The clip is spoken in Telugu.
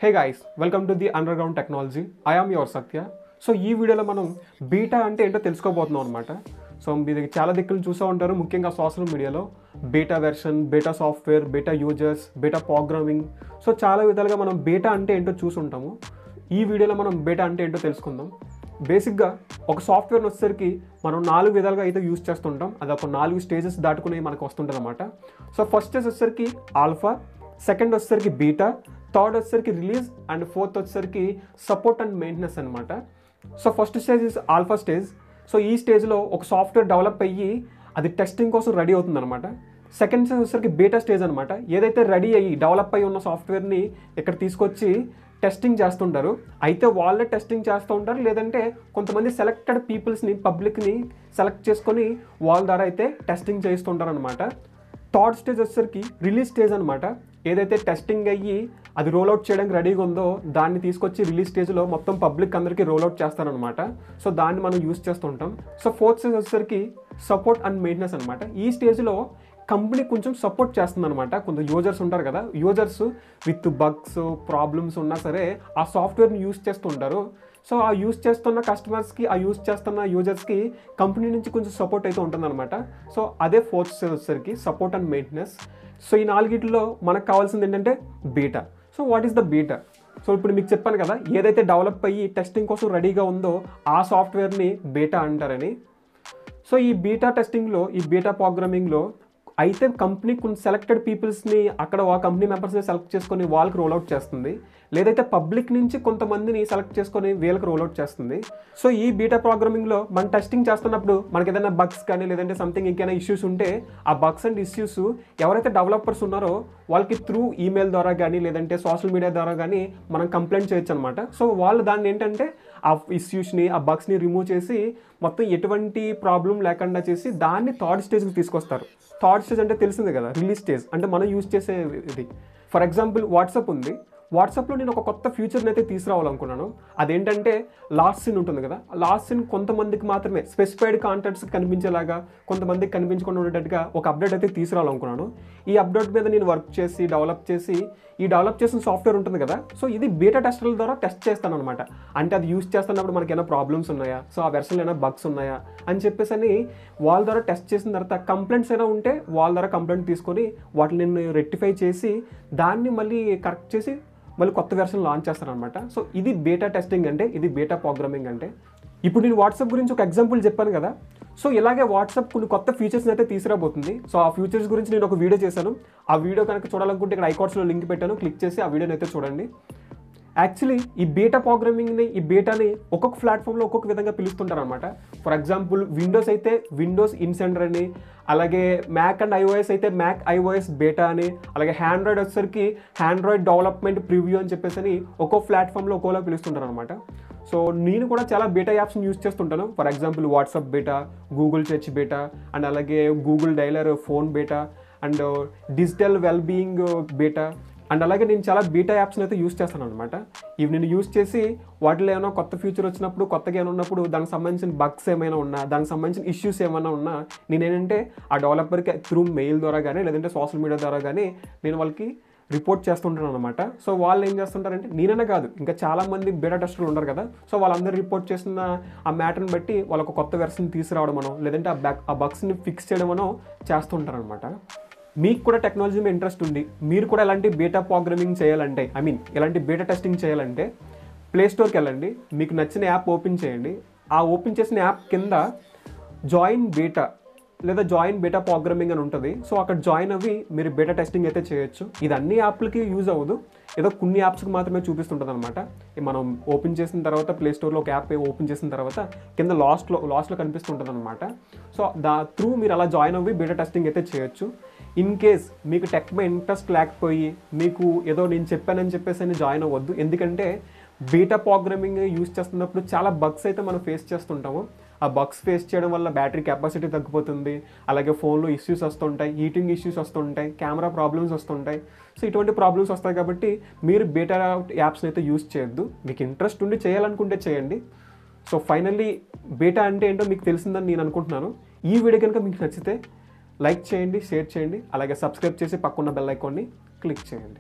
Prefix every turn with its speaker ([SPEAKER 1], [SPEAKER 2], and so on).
[SPEAKER 1] Hey guys, welcome to the Underground Technology. I am your Satya. So ఈ వీడియోలో మనం బీటా అంటే ఏంటో తెలుసుకోబోతున్నాం అనమాట. సో మీరు చాలా దిక్కులు చూసూ ఉంటారు, ముఖ్యంగా సోషల్ మీడియాలో beta version, beta software, beta users, beta programming. So చాలా విధాలుగా మనం బీటా అంటే ఏంటో చూసుంటాము. ఈ వీడియోలో మనం బీటా అంటే ఏంటో తెలుసుకుందాం. బేసిక్గా ఒక సాఫ్ట్వేర్ని వచ్చేసరికి మనం 4 విధాలుగా అయితే యూజ్ చేస్తుంటాం. అది ఒక 4 స్టేజెస్ దాటుకుని మనకు వస్తుంటుంది అనమాట. సో ఫస్ట్ స్టేజ్ వచ్చేసరికి ఆల్ఫా, సెకండ్ వచ్చేసరికి బీటా, థర్డ్ వచ్చేసరికి రిలీజ్ అండ్ ఫోర్త్ వచ్చేసరికి సపోర్ట్ అండ్ మెయింటెనెన్స్ అనమాట. So first stage is alpha stage. So ఈ స్టేజ్లో ఒక సాఫ్ట్వేర్ డెవలప్ అయ్యి అది టెస్టింగ్ కోసం రెడీ అవుతుంది అనమాట. సెకండ్ స్టేజ్ వచ్చేసరికి బీటా స్టేజ్ అనమాట. ఏదైతే రెడీ అయ్యి డెవలప్ అయ్యి ఉన్న సాఫ్ట్వేర్ని ఇక్కడ తీసుకొచ్చి టెస్టింగ్ చేస్తుంటారు. అయితే వాళ్ళే టెస్టింగ్ చేస్తూ ఉంటారు, లేదంటే కొంతమంది సెలెక్టెడ్ పీపుల్స్ని, పబ్లిక్ని సెలెక్ట్ చేసుకొని వాళ్ళ ద్వారా అయితే టెస్టింగ్ చేస్తుంటారు అనమాట. థర్డ్ స్టేజ్ వచ్చేసరికి రిలీజ్ స్టేజ్ అనమాట. ఏదైతే టెస్టింగ్ అయ్యి అది రోల్అవుట్ చేయడానికి రెడీగా ఉందో దాన్ని తీసుకొచ్చి రిలీజ్ స్టేజ్లో మొత్తం పబ్లిక్ అందరికీ రోల్అవుట్ చేస్తారనమాట. సో దాన్ని మనం యూజ్ చేస్తుంటాం. సో ఫోర్త్ స్టేజ్ వచ్చేసరికి సపోర్ట్ అండ్ మెయింటెనెన్స్ అనమాట. ఈ స్టేజ్లో కంపెనీ కొంచెం సపోర్ట్ చేస్తుంది అనమాట. కొంత యూజర్స్ ఉంటారు కదా, యూజర్స్ విత్ బగ్స్, ప్రాబ్లమ్స్ ఉన్నా సరే ఆ సాఫ్ట్వేర్ని యూజ్ చేస్తుంటారు. సో ఆ యూజ్ చేస్తున్న కస్టమర్స్కి, ఆ యూజ్ చేస్తున్న యూజర్స్కి కంపెనీ నుంచి కొంచెం సపోర్ట్ అయితే ఉంటుందన్నమాట. సో అదే ఫోర్త్ స్టేజ్ వచ్చేసరికి సపోర్ట్ అండ్ మెయింటెనెన్స్. సో ఈ 4 మనకు కావాల్సింది ఏంటంటే beta. So what is the beta? So ఇప్పుడు మీకు చెప్పాను కదా, ఏదైతే డెవలప్ అయ్యి టెస్టింగ్ కోసం రెడీగా ఉందో ఆ సాఫ్ట్వేర్ని బీటా అంటారని. సో ఈ బీటా టెస్టింగ్లో, ఈ బీటా ప్రోగ్రామింగ్లో అయితే కంపెనీ కొన్ని సెలెక్టెడ్ పీపుల్స్ని అక్కడ ఆ కంపెనీ మెంబర్స్ని సెలెక్ట్ చేసుకొని వాళ్ళకి రోల్అవుట్ చేస్తుంది, లేదైతే పబ్లిక్ నుంచి కొంతమందిని సెలెక్ట్ చేసుకొని వీళ్ళకి రోల్అవుట్ చేస్తుంది. సో ఈ బీటా ప్రోగ్రామింగ్లో మనం టెస్టింగ్ చేస్తున్నప్పుడు మనకి ఏదైనా బగ్స్ కానీ లేదంటే సంథింగ్ ఇంకైనా ఇష్యూస్ ఉంటే ఆ బగ్స్ అండ్ ఇష్యూస్ ఎవరైతే డెవలపర్స్ ఉన్నారో వాళ్ళకి త్రూ ఈమెయిల్ ద్వారా కానీ లేదంటే సోషల్ మీడియా ద్వారా కానీ మనం కంప్లైంట్ చేయొచ్చు అనమాట. సో వాళ్ళు దాన్ని ఏంటంటే ఆ ఇష్యూస్ని, ఆ బగ్స్ని రిమూవ్ చేసి మొత్తం ఎటువంటి ప్రాబ్లం లేకుండా చేసి దాన్ని థర్డ్ స్టేజ్కి తీసుకొస్తారు. థర్డ్ స్టేజ్ అంటే తెలిసిందే కదా, రిలీజ్ స్టేజ్ అంటే మనం యూజ్ చేసే ఇది. ఫర్ ఎగ్జాంపుల్ వాట్సాప్ ఉంది. వాట్సాప్లో నేను ఒక కొత్త ఫీచర్ని అయితే తీసుకురావాలనుకున్నాను. అదేంటంటే లాస్ట్ సీన్ ఉంటుంది కదా, లాస్ట్ సీన్ కొంతమందికి మాత్రమే స్పెసిఫైడ్ కాంటాక్ట్స్ కనిపించేలాగా, కొంతమందికి కనిపించకుండా ఉండేటట్టుగా ఒక అప్డేట్ అయితే తీసుకురావాలనుకున్నాను. ఈ అప్డేట్ మీద నేను వర్క్ చేసి డెవలప్ చేసి ఈ డెవలప్ చేసిన సాఫ్ట్వేర్ ఉంటుంది కదా, సో ఇది బీటా టెస్టర్ల ద్వారా టెస్ట్ చేస్తాను అనమాట. అంటే అది యూజ్ చేస్తున్నప్పుడు మనకి ఏమైనా ప్రాబ్లమ్స్ ఉన్నాయా, సో ఆ వెర్షన్లో ఏమైనా బగ్స్ ఉన్నాయా అని చెప్పేసి అని వాళ్ళ ద్వారా టెస్ట్ చేసిన తర్వాత కంప్లైంట్స్ అయినా ఉంటే వాళ్ళ ద్వారా కంప్లైంట్ తీసుకొని వాటిని నేను రెక్టిఫై చేసి దాన్ని మళ్ళీ కరెక్ట్ చేసి మళ్ళీ కొత్త వెర్షన్ లాంచ్ చేస్తారనమాట. సో ఇది బీటా టెస్టింగ్ అంటే, ఇది బీటా ప్రోగ్రామింగ్ అంటే. ఇప్పుడు నేను వాట్సాప్ గురించి ఒక ఎగ్జాంపుల్ చెప్పాను కదా, సో ఇలాగే వాట్సాప్ కొన్ని కొత్త ఫీచర్స్ని అయితే తీసుకురాబోతుంది. సో ఆ ఫీచర్స్ గురించి నేను ఒక వీడియో చేశాను. ఆ వీడియో కనుక చూడాలనుకుంటే ఇక్కడ ఐకార్డ్స్లో లింక్ పెట్టాను, క్లిక్ చేసి ఆ వీడియోని అయితే చూడండి. యాక్చువల్లీ ఈ బీటా ప్రోగ్రామింగ్ని, ఈ బీటాని ఒక్కొక్క ప్లాట్ఫామ్లో ఒక్కొక్క విధంగా పిలుస్తుంటారు అనమాట. ఫర్ ఎగ్జాంపుల్ విండోస్ అయితే విండోస్ ఇన్సెండర్ అని, అలాగే మ్యాక్ అండ్ ఐఓఎస్ అయితే మ్యాక్ ఐఓఎస్ బీటా అని, అలాగే హ్యాండ్రాయిడ్ వచ్చేసరికి హ్యాండ్రాయిడ్ డెవలప్మెంట్ ప్రివ్యూ అని చెప్పేసి అని ఒక్కో ప్లాట్ఫామ్లో ఒక్కోలా పిలుస్తుంటారు అనమాట. సో నేను కూడా చాలా బీటా యాప్స్ని యూజ్ చేస్తుంటాను. For example WhatsApp beta, Google search beta and అలాగే Google dialer phone beta and digital well being beta and అలాగే నేను చాలా బీటా యాప్స్ని అయితే యూజ్ చేస్తాను అనమాట. ఇవి నేను యూజ్ చేసి వాటిలో ఏమైనా కొత్త ఫీచర్ వచ్చినప్పుడు, కొత్తగా ఏమైనా ఉన్నప్పుడు, దానికి సంబంధించిన బగ్స్ ఏమైనా ఉన్నా, దానికి సంబంధించిన ఇష్యూస్ ఏమైనా ఉన్నా నేనేంటంటే ఆ డెవలపర్కి త్రూ మెయిల్ ద్వారా కానీ లేదంటే సోషల్ మీడియా ద్వారా కానీ నేను వాళ్ళకి రిపోర్ట్ చేస్తుంటాను అనమాట. సో వాళ్ళు ఏం చేస్తుంటారంటే, నేనైనా కాదు ఇంకా చాలామంది బీటా టెస్టర్లు ఉంటారు కదా, సో వాళ్ళందరూ రిపోర్ట్ చేసిన ఆ మ్యాటర్ని బట్టి వాళ్ళకు కొత్త వెర్షన్ తీసుకురావడమనో లేదంటే ఆ బగ్స్ని ఫిక్స్ చేయడమనో చేస్తుంటారనమాట. మీకు కూడా టెక్నాలజీ మీద ఇంట్రెస్ట్ ఉంది, మీరు కూడా ఎలాంటి బీటా ప్రోగ్రామింగ్ చేయాలంటే, ఎలాంటి బీటా టెస్టింగ్ చేయాలంటే ప్లే స్టోర్కి వెళ్ళండి, మీకు నచ్చిన యాప్ ఓపెన్ చేయండి. ఆ ఓపెన్ చేసిన యాప్ కింద జాయిన్ బీటా లేదా జాయిన్ బీటా ప్రోగ్రామింగ్ అని ఉంటుంది. సో అక్కడ జాయిన్ అవ్వి మీరు బీటా టెస్టింగ్ అయితే చేయొచ్చు. ఇది అన్ని యాప్లకి యూజ్ అవ్వదు, ఏదో కొన్ని యాప్స్కి మాత్రమే చూపిస్తుంటుంది అనమాట. మనం ఓపెన్ చేసిన తర్వాత ప్లే స్టోర్లో ఒక యాప్ ఓపెన్ చేసిన తర్వాత కింద లాస్ట్లో కనిపిస్తుంటుంది అనమాట. సో త్రూ మీరు అలా జాయిన్ అవ్వి బీటా టెస్టింగ్ అయితే చేయొచ్చు. ఇన్ కేస్ మీకు టెక్ మీద ఇంట్రెస్ట్ లేకపోయి మీకు ఏదో నేను చెప్పానని చెప్పేసి జాయిన్ అవ్వద్దు. ఎందుకంటే బీటా ప్రోగ్రామింగ్ యూజ్ చేస్తున్నప్పుడు చాలా బగ్స్ అయితే మనం ఫేస్ చేస్తుంటాము. ఆ బగ్స్ ఫేస్ చేయడం వల్ల బ్యాటరీ కెపాసిటీ తగ్గిపోతుంది, అలాగే ఫోన్లో ఇష్యూస్ వస్తుంటాయి, హీటింగ్ ఇష్యూస్ వస్తుంటాయి, కెమెరా ప్రాబ్లమ్స్ వస్తుంటాయి. సో ఇటువంటి ప్రాబ్లమ్స్ వస్తాయి కాబట్టి మీరు బీటా యాప్స్ని అయితే యూజ్ చేయొద్దు. మీకు ఇంట్రెస్ట్ ఉండి చేయాలనుకుంటే చేయండి. సో ఫైనల్లీ బీటా అంటే ఏంటో మీకు తెలిసిందని నేను అనుకుంటున్నాను. ఈ వీడియో కనుక మీకు నచ్చితే లైక్ చేయండి, షేర్ చేయండి, అలాగే సబ్స్క్రైబ్ చేసి పక్కన్న బెల్ ఐకాన్ని క్లిక్ చేయండి.